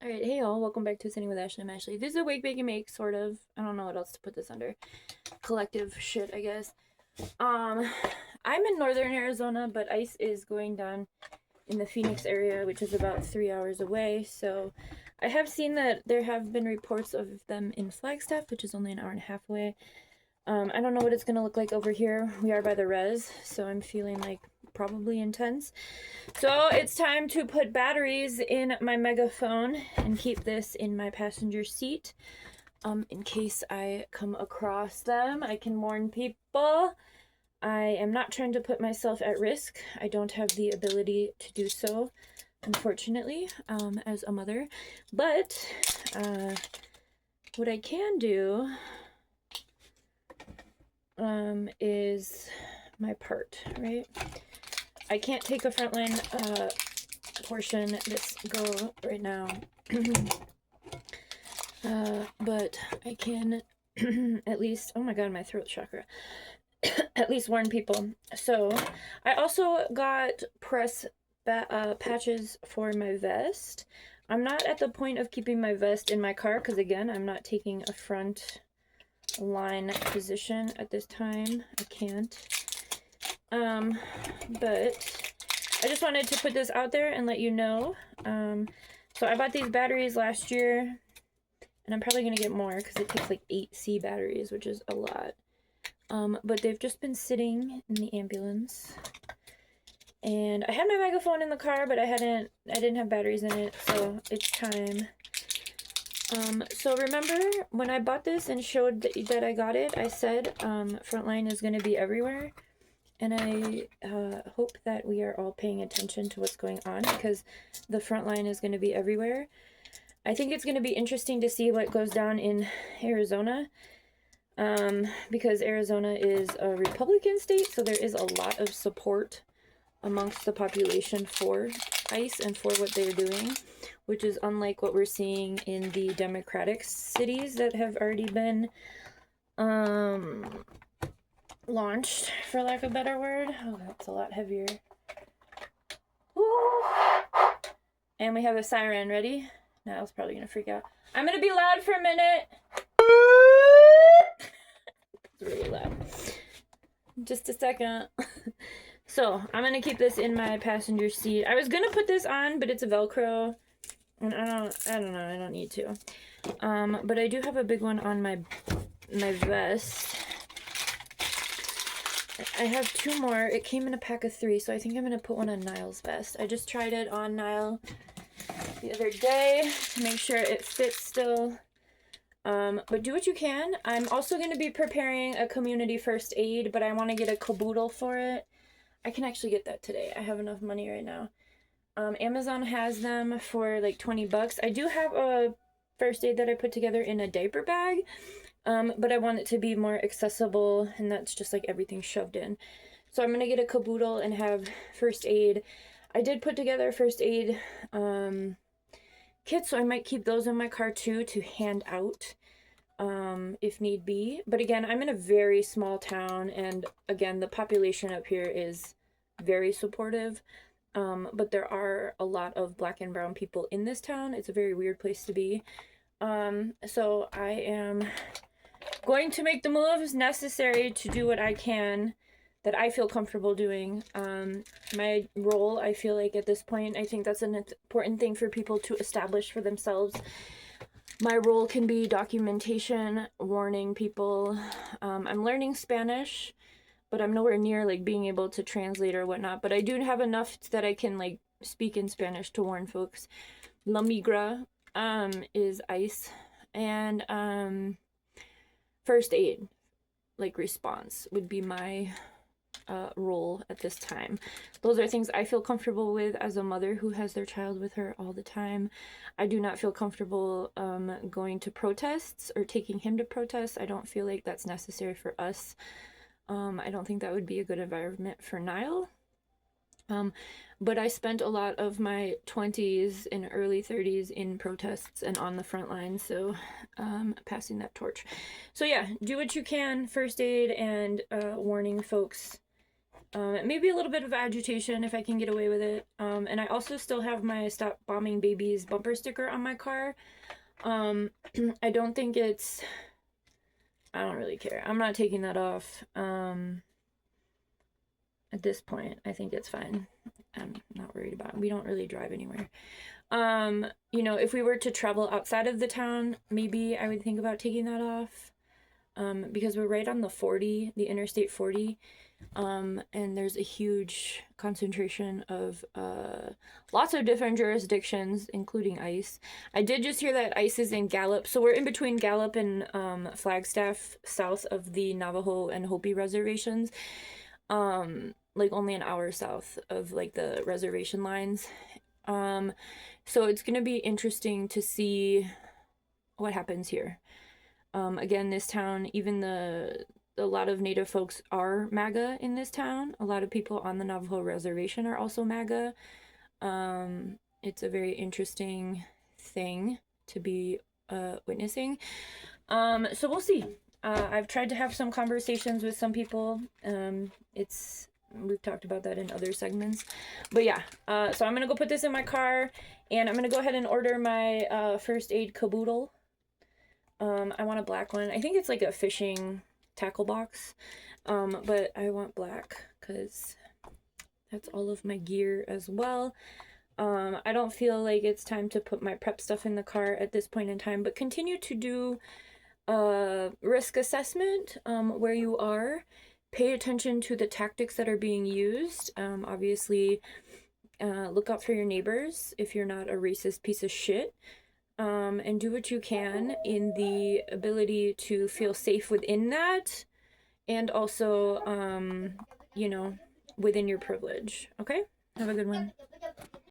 Alright, hey all, welcome back to Sitting with Ashley. I'm Ashley. This is a wake, bake, and make, sort of. I don't know what else to put this under. Collective shit, I guess. I'm in northern Arizona, but ice is going down in the Phoenix area, which is about 3 hours away. So I have seen that there have been reports of them in Flagstaff, which is only an hour and a half away. I don't know what it's gonna look like over here. We are by the res, so I'm feeling like probably intense. So it's time to put batteries in my megaphone and keep this in my passenger seat. In case I come across them, I can warn people. I am not trying to put myself at risk. I don't have the ability to do so, unfortunately, as a mother. But what I can do is my part, right? I can't take a frontline portion this go right now. But I can at least, oh my god, my throat chakra, at least warn people. So I also got press patches for my vest. I'm not at the point of keeping my vest in my car because, again, I'm not taking a front line position at this time. I can't. But I just wanted to put this out there and let you know. So I bought these batteries last year, and I'm probably gonna get more because it takes like 8C batteries, which is a lot. But they've just been sitting in the ambulance. And I had my megaphone in the car, but I didn't have batteries in it, so it's time. So remember when I bought this and showed that I got it, I said Frontline is going to be everywhere. And I hope that we are all paying attention to what's going on because the Frontline is going to be everywhere. I think it's going to be interesting to see what goes down in Arizona because Arizona is a Republican state, so there is a lot of support amongst the population for ICE and for what they're doing, which is unlike what we're seeing in the Democratic cities that have already been launched, for lack of a better word. Oh, that's a lot heavier. Woo! And we have a siren. Ready? Niall's probably gonna freak out. I'm gonna be loud for a minute. It's really loud. Just a second. So I'm gonna keep this in my passenger seat. I was gonna put this on, but it's a Velcro, and I don't know. I don't need to. But I do have a big one on my vest. I have two more. It came in a pack of 3, so I think I'm gonna put one on Niall's vest. I just tried it on Niall the other day to make sure it fits still. But do what you can. I'm also gonna be preparing a community first aid, but I want to get a caboodle for it. I can actually get that today. I have enough money right now. Amazon has them for like 20 bucks. I do have a first aid that I put together in a diaper bag, but I want it to be more accessible, and that's just like everything shoved in. So I'm gonna get a caboodle and have first aid. I did put together a first aid kit, so I might keep those in my car too to hand out if need be. But again, I'm in a very small town, and again, the population up here is very supportive. But there are a lot of black and brown people in this town. It's a very weird place to be. So I am going to make the moves necessary to do what I can that I feel comfortable doing. My role, I feel like at this point, I think that's an important thing for people to establish for themselves. My role can be documentation, warning people. I'm learning Spanish, but I'm nowhere near like being able to translate or whatnot. But I do have enough that I can like speak in Spanish to warn folks. La migra is ICE, and first aid, like response, would be my role at this time. Those are things I feel comfortable with as a mother who has their child with her all the time. I do not feel comfortable going to protests or taking him to protests. I don't feel like that's necessary for us. I don't think that would be a good environment for Niall. But I spent a lot of my 20s and early 30s in protests and on the front line, so passing that torch. So yeah, do what you can, first aid, and warning folks maybe a little bit of agitation if I can get away with it. And I also still have my Stop Bombing Babies bumper sticker on my car. I don't think it's, I don't really care. I'm not taking that off. At this point, I think it's fine. I'm not worried about it. We don't really drive anywhere. You know, if we were to travel outside of the town, maybe I would think about taking that off. Because we're right on the 40, the Interstate 40. And there's a huge concentration of lots of different jurisdictions, including ICE. I did just hear that ICE is in Gallup, so we're in between Gallup and Flagstaff, south of the Navajo and Hopi reservations. Like only an hour south of like the reservation lines. So it's gonna be interesting to see what happens here. Again, this town, even a lot of Native folks are MAGA in this town. A lot of people on the Navajo reservation are also MAGA. It's a very interesting thing to be witnessing. So we'll see. I've tried to have some conversations with some people. We've talked about that in other segments. But yeah, so I'm gonna go put this in my car, and I'm gonna go ahead and order my first aid caboodle. I want a black one. I think it's like a fishing tackle box, but I want black because that's all of my gear as well. I don't feel like it's time to put my prep stuff in the car at this point in time, but continue to do risk assessment where you are. Pay attention to the tactics that are being used. Obviously, look out for your neighbors if you're not a racist piece of shit. And do what you can in the ability to feel safe within that, and also, you know, within your privilege. Okay? Have a good one.